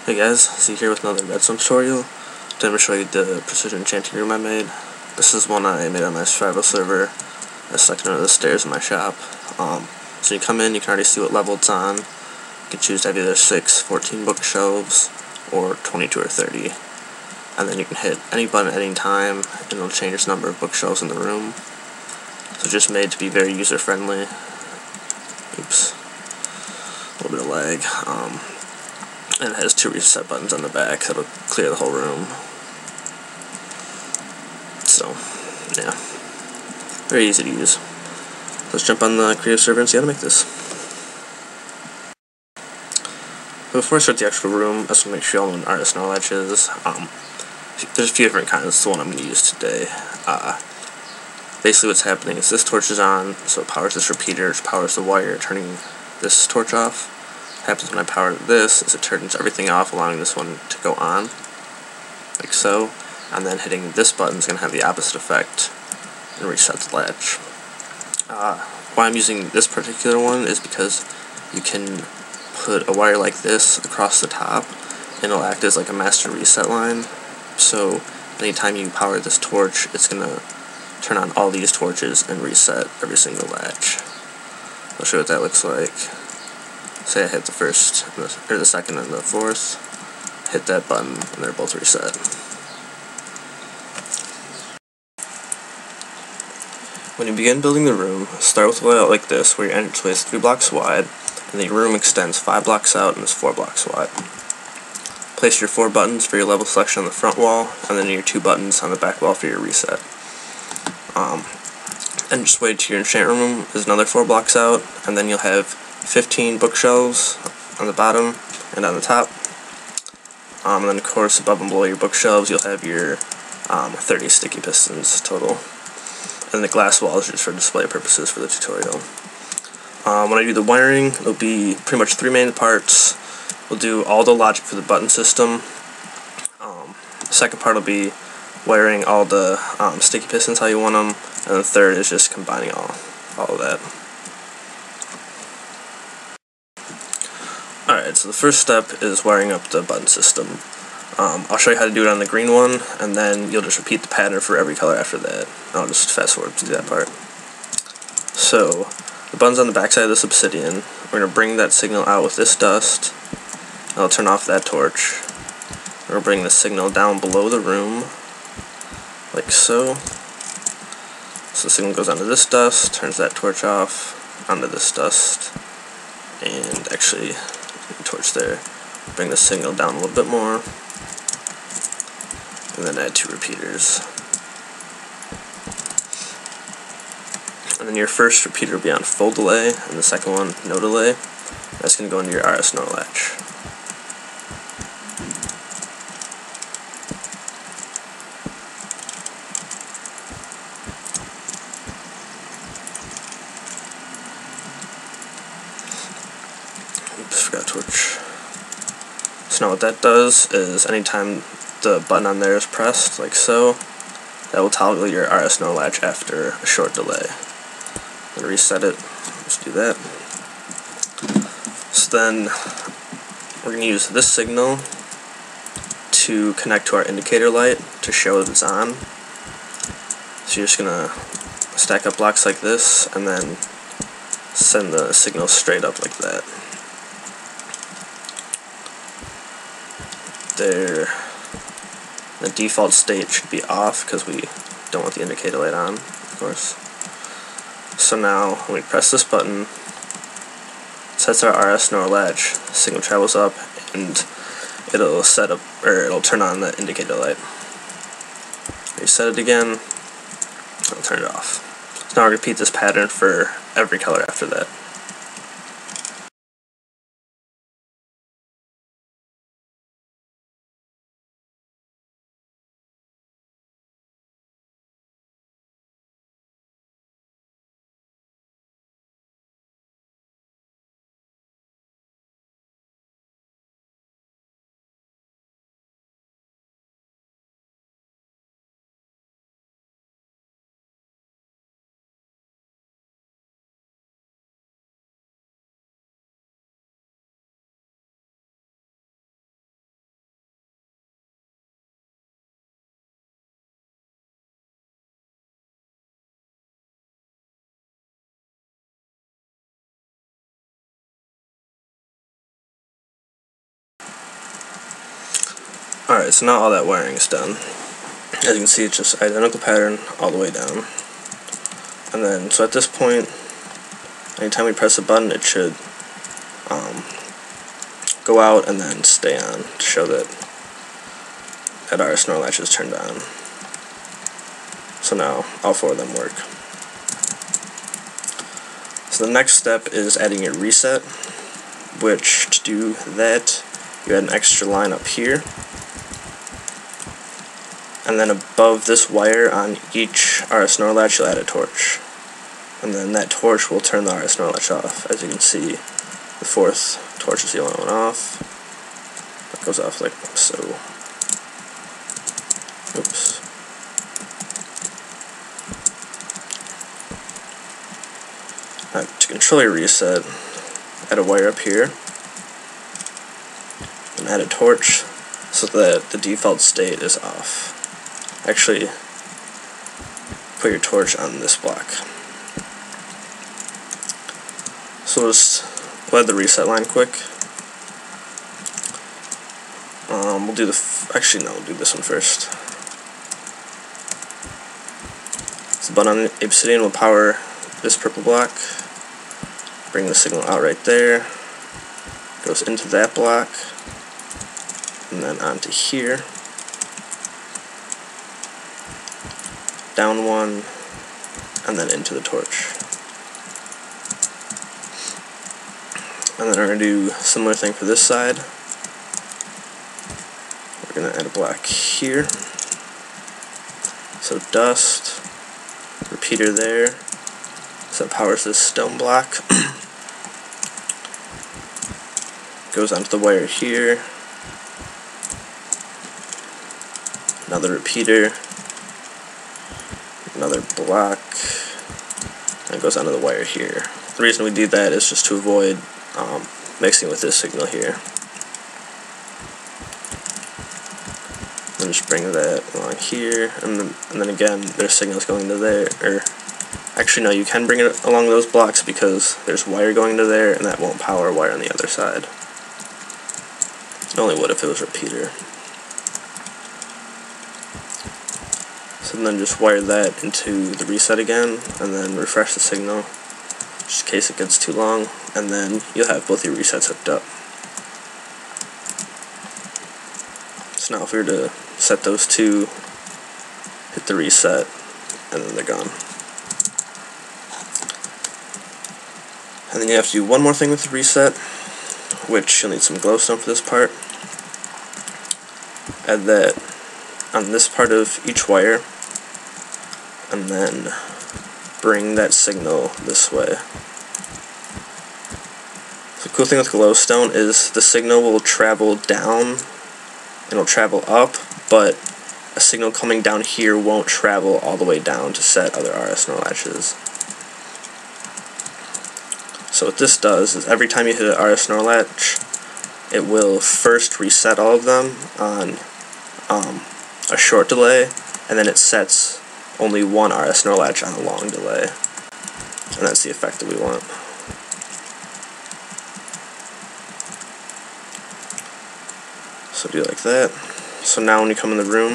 Hey guys, see here with another Redstone tutorial. Today I'm going to show you the precision enchanting room I made. This is one I made on my survival server. I stuck it under the stairs in my shop. So you come in, you can already see what level it's on. You can choose to have either 6, 14 bookshelves, or 22 or 30. And then you can hit any button at any time, and it'll change the number of bookshelves in the room. So it's just made to be very user friendly. Oops. A little bit of lag. And it has 2 reset buttons on the back that'll clear the whole room. So, yeah. Very easy to use. Let's jump on the creative server and see how to make this. Before I start the actual room, I just want to make sure you all know what an RS latch is. There's a few different kinds. It's the one I'm going to use today. Basically what's happening is this torch is on, so it powers this repeater, which powers the wire, turning this torch off. What happens when I power this is it turns everything off, allowing this one to go on, like so, and then hitting this button is going to have the opposite effect and reset the latch. Why I'm using this particular one is because you can put a wire like this across the top and it'll act as like a master reset line, so anytime you power this torch it's going to turn on all these torches and reset every single latch. I'll show you what that looks like. Say I hit the first, or the second and the fourth, hit that button, and they're both reset. When you begin building the room, start with a layout like this, where your entranceway is 3 blocks wide, and the room extends 5 blocks out and is 4 blocks wide. Place your 4 buttons for your level selection on the front wall, and then your 2 buttons on the back wall for your reset. And just wait till your enchantment room is another 4 blocks out, and then you'll have 15 bookshelves on the bottom and on the top. And then of course above and below your bookshelves you'll have your 30 sticky pistons total. And the glass wall is just for display purposes for the tutorial. When I do the wiring, it'll be pretty much 3 main parts. We'll do all the logic for the button system. The second part will be wiring all the sticky pistons how you want them, and the third is just combining all of that. Alright, so the first step is wiring up the button system. I'll show you how to do it on the green one, and then you'll just repeat the pattern for every color after that. I'll just fast forward to that part. So, the button's on the back side of this obsidian. We're going to bring that signal out with this dust. I'll turn off that torch. We're going to bring the signal down below the room, like so. So the signal goes onto this dust, turns that torch off, onto this dust, and actually torch there. Bring the signal down a little bit more, and then add 2 repeaters. And then your first repeater will be on full delay, and the second one no delay. That's going to go into your RS no latch. Oops, forgot torch. So now what that does is anytime the button on there is pressed, like so, that will toggle your RS no latch after a short delay. I'm going to reset it. Just do that. So then we're going to use this signal to connect to our indicator light to show that it's on. So you're just going to stack up blocks like this and then send the signal straight up like that. There. The default state should be off because we don't want the indicator light on, of course. So now when we press this button, it sets our RS no latch, signal travels up, and it'll set up, or it'll turn on the indicator light. Reset it again, I'll turn it off. So now I'll repeat this pattern for every color after that. Alright, so now all that wiring is done. As you can see, it's just identical pattern all the way down. And then, so at this point, anytime we press a button, it should go out and then stay on to show that our snore latch is turned on. So now all 4 of them work. So the next step is adding a reset, which to do that, you add an extra line up here. And then above this wire on each RS NOR latch, you'll add a torch. And then that torch will turn the RS NOR latch off. As you can see, the 4th torch is the only one off. It goes off like so. Oops. Now, to control your reset, add a wire up here. And add a torch so that the default state is off. Actually, put your torch on this block. So we'll add the reset line quick. We'll do we'll do this one first. So the button on Obsidian will power this purple block. Bring the signal out right there. Goes into that block. And then onto here. Down 1, and then into the torch. And then we're going to do a similar thing for this side. We're going to add a block here. So dust, repeater there. So that powers this stone block. Goes onto the wire here. Another repeater. Another block, and it goes onto the wire here. The reason we do that is just to avoid mixing with this signal here. Then just bring that along here, and then again, there's signals going to there, or actually no, you can bring it along those blocks because there's wire going to there, and that won't power a wire on the other side. It only would if it was a repeater. So then just wire that into the reset again, and then refresh the signal, just in case it gets too long, and then you'll have both your resets hooked up. So now if we were to set those two, hit the reset, and then they're gone. And then you have to do one more thing with the reset, which you'll need some glowstone for this part. Add that on this part of each wire, and then bring that signal this way. So the cool thing with glowstone is the signal will travel down and it'll travel up, but a signal coming down here won't travel all the way down to set other RS NOR latches. So what this does is every time you hit an RS NOR latch, it will first reset all of them on a short delay, and then it sets only one RS NOR latch on a long delay. And that's the effect that we want. So do it like that. So now when you come in the room,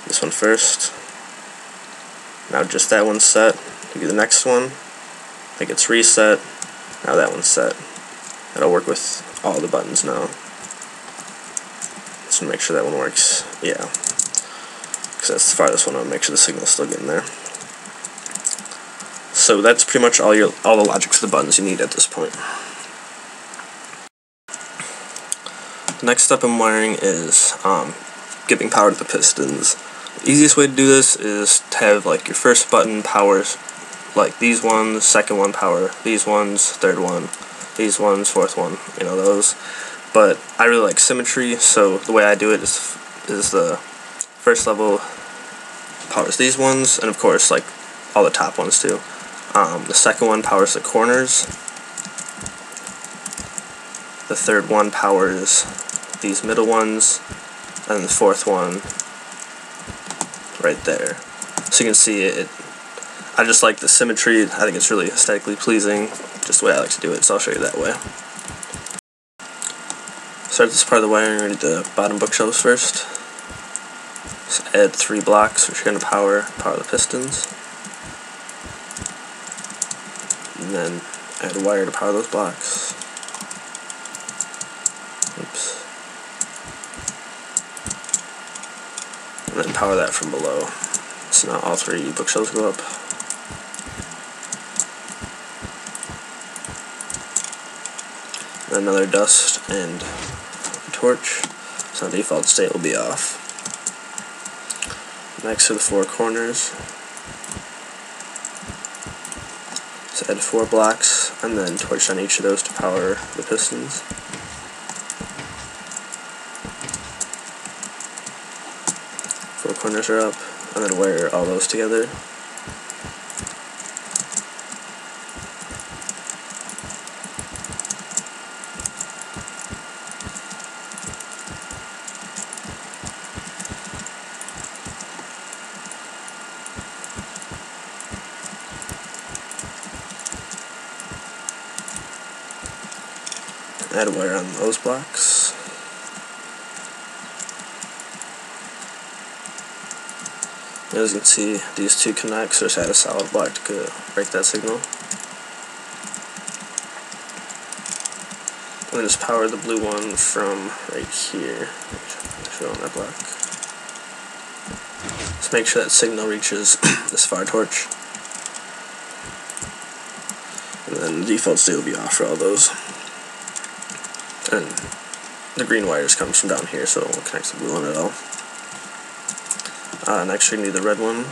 this one first. Now just that one's set. You do the next one. I think it's reset. Now that one's set. That'll work with all the buttons now. Just make sure that one works. Yeah. Because that's the farthest one. I'll make sure the signal's still getting there. So that's pretty much all the logic for the buttons you need at this point. The next step in wiring is giving power to the pistons. The easiest way to do this is to have like your first button powers like these ones, second one power these ones, third one these ones, fourth one, you know, those. But I really like symmetry, so the way I do it is the first level powers these ones, and of course like all the top ones too. The second one powers the corners. The third one powers these middle ones, and the fourth one right there. So you can see it. I just like the symmetry. I think it's really aesthetically pleasing, just the way I like to do it, so I'll show you that way. start this part of the wiring. We're going to do the bottom bookshelves first. So add 3 blocks, which are going to power the pistons. And then add a wire to power those blocks. Oops. And then power that from below. So now all 3 bookshelves go up. Another dust and a torch, so the default state will be off. Next to the 4 corners, so add 4 blocks and then torch on each of those to power the pistons. Four corners are up, and then wire all those together. Add a wire on those blocks. As you can see, these 2 connect, so just add a solid block to break that signal. And then just power the blue one from right here. Show on that block. Just make sure that signal reaches this far torch. And then the default state will be off for all those. And the green wires comes from down here, so it won't connect to the blue one at all. Next we need the red one.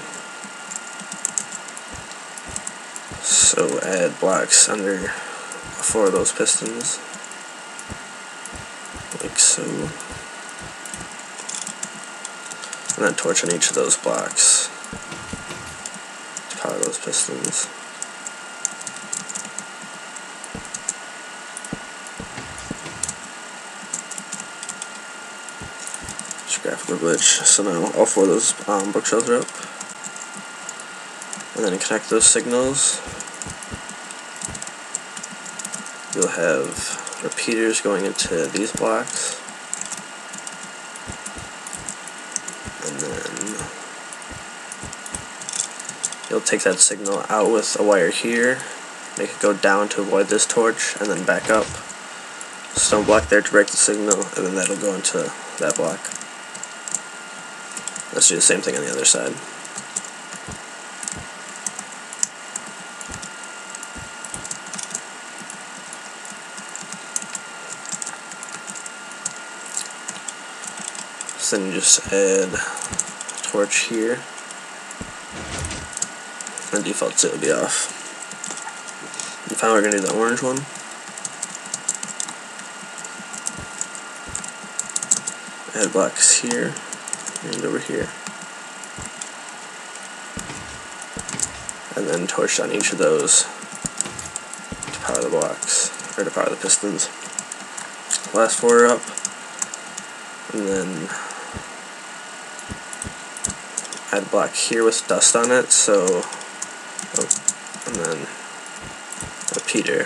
So add blocks under 4 of those pistons, like so. And then torch on each of those blocks to power those pistons. Graphical glitch. So now all 4 of those bookshelves are up. And then connect those signals. You'll have repeaters going into these blocks. And then you'll take that signal out with a wire here, make it go down to avoid this torch, and then back up. Stone block there to break the signal, and then that'll go into that block. Let's do the same thing on the other side. So then you just add a torch here. The default state will be off. And finally we're going to do the orange one. Add blocks here. And over here, and then torch on each of those to power the blocks, or to power the pistons. Last 4 are up, and then add a block here with dust on it, so, and then a repeater.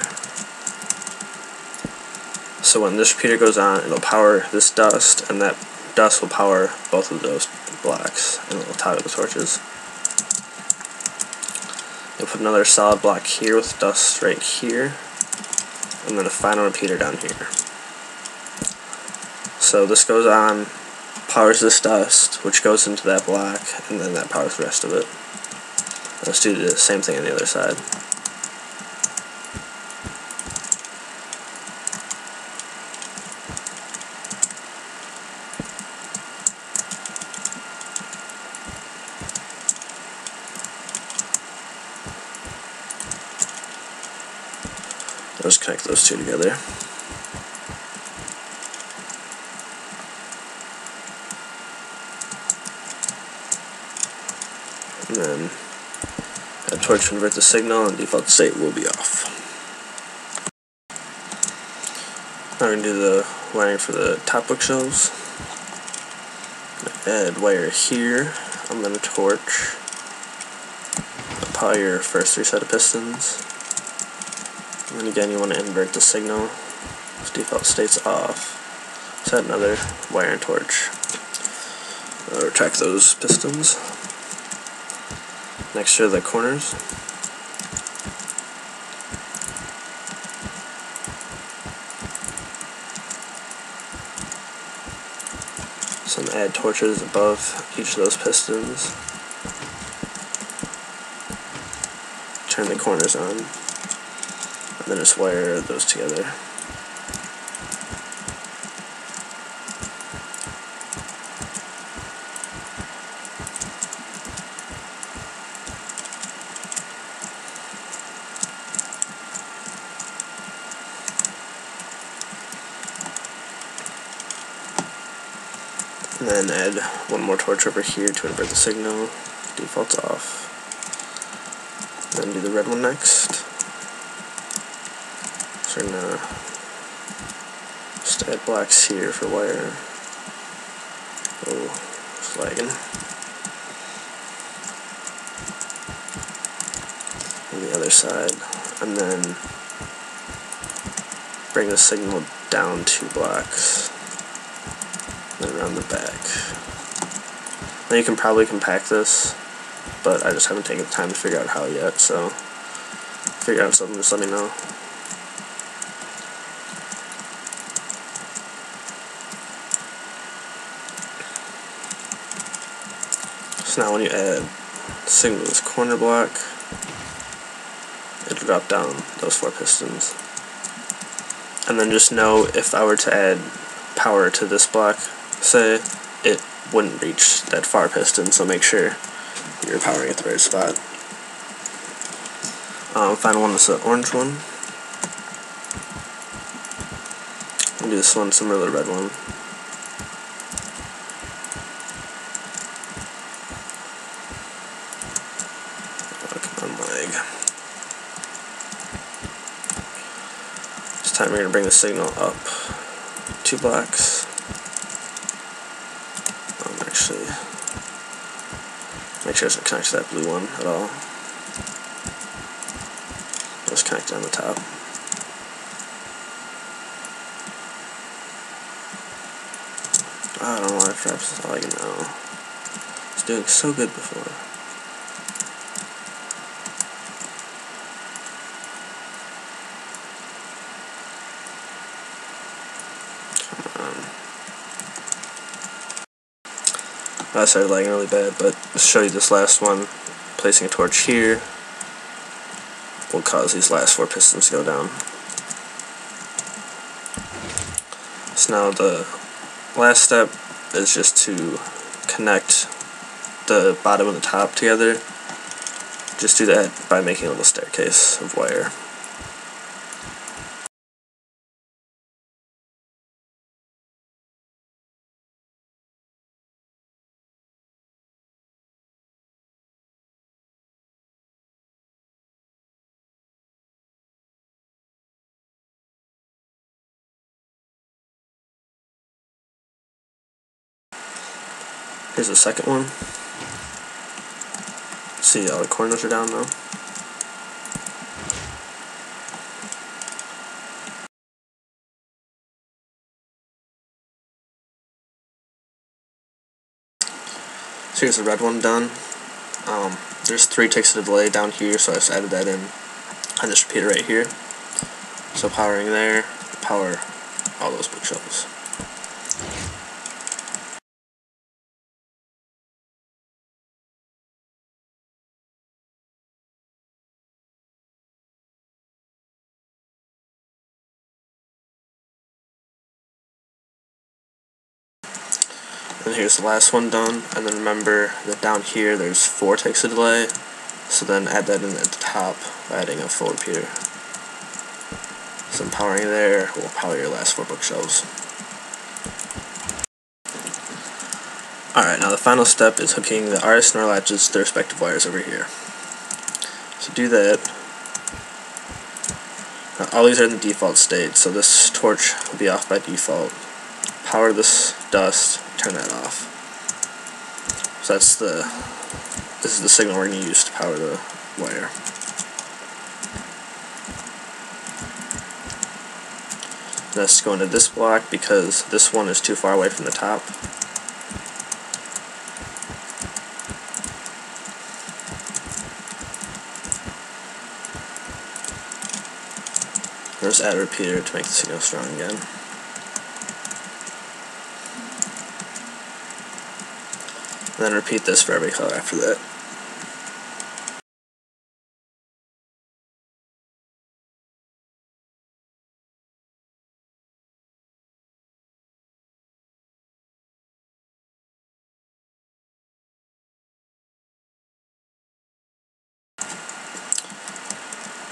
So when this repeater goes on, it'll power this dust, and that dust will power both of those blocks, and it will toggle the torches. You'll put another solid block here with dust right here, and then a final repeater down here. So this goes on, powers this dust, which goes into that block, and then that powers the rest of it. Let's do the same thing on the other side. Let's connect those 2 together. And then add torch to convert the signal, and default state will be off. Now we're going to do the wiring for the top bookshelves. Add wire here. I'm going to torch. Power your first 3 set of pistons. And then again, you want to invert the signal. Its default state's off. Set another wire and torch. Retract those pistons next to the corners. Some add torches above each of those pistons. Turn the corners on, and then just wire those together. And then add one more torch over here to invert the signal. Default's off. Then do the red one next. So we're gonna just add blocks here for wire. Oh, it's lagging. On the other side. And then bring the signal down 2 blocks. Then around the back. Now you can probably compact this, but I just haven't taken the time to figure out how yet, so figure out something, just let me know. So now when you add signal to this corner block, it'll drop down those 4 pistons. And then just know if I were to add power to this block, say, it wouldn't reach that far piston, so make sure you're powering at the right spot. Final one is the orange one. I'll do this one similar to the red one. Oh, come on, lag. This time we're going to bring the signal up 2 blocks. Actually, make sure it doesn't connect to that blue one at all. Just connect it on the top. I don't know why perhaps it's lagging now. It's doing so good before. I started lagging really bad, but to show you this last one, placing a torch here will cause these last 4 pistons to go down. So now the last step is just to connect the bottom and the top together. Just do that by making a little staircase of wire. Here's the second one. See, all the corners are down now. So here's the red one done. There's 3 ticks of delay down here, so I just added that in on this repeater right here. So powering there, power all those bookshelves. And here's the last one done, and then remember that down here there's 4 ticks of delay, so then add that in at the top by adding a full repeater. So powering there will power your last 4 bookshelves. Alright, now the final step is hooking the RS and R latches to their respective wires over here. So do that. Now all these are in the default state, so this torch will be off by default. Power this dust, turn that off. So this is the signal we're going to use to power the wire. Let's go into this block because this one is too far away from the top. Let's add a repeater to make the signal strong again. And then repeat this for every color after that.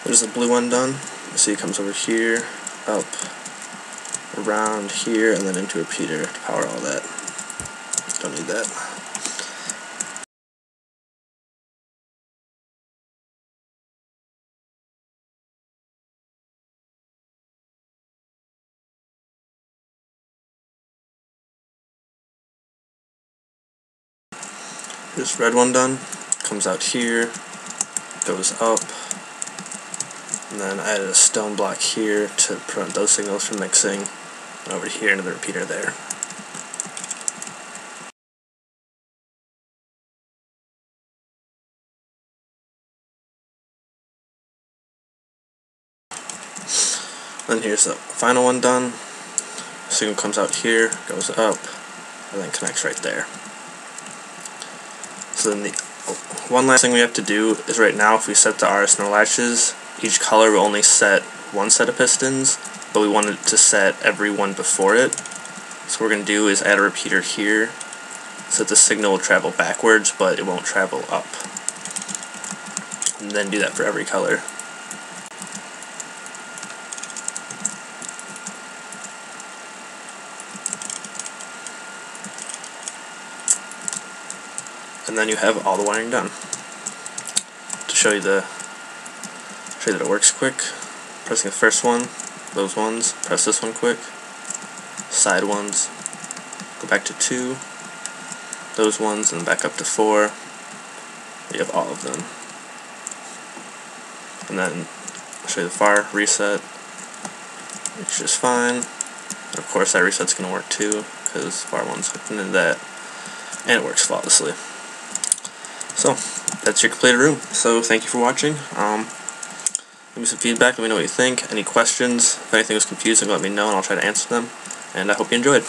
There's the blue one done. You see it comes over here, up, around here, and then into a repeater to power all that. Don't need that. This red one done. Comes out here, goes up, and then I added a stone block here to prevent those signals from mixing, and over here into the repeater there. Then here's the final one done. Signal comes out here, goes up, and then connects right there. So then the one last thing we have to do is right now if we set the RS no latches, each color will only set one set of pistons, but we want it to set every one before it. So what we're going to do is add a repeater here so that the signal will travel backwards but it won't travel up. And then do that for every color. And then you have all the wiring done. To show you that it works quick, pressing the first one, those ones, press this one quick, side ones, go back to 2, those ones, and back up to 4. You have all of them. And then I'll show you the far reset. It's just fine. And of course that reset's going to work too, because far one's hooked into that, and it works flawlessly. So, that's your completed room. So, thank you for watching. Give me some feedback, let me know what you think. Any questions, if anything was confusing, let me know and I'll try to answer them. And I hope you enjoyed.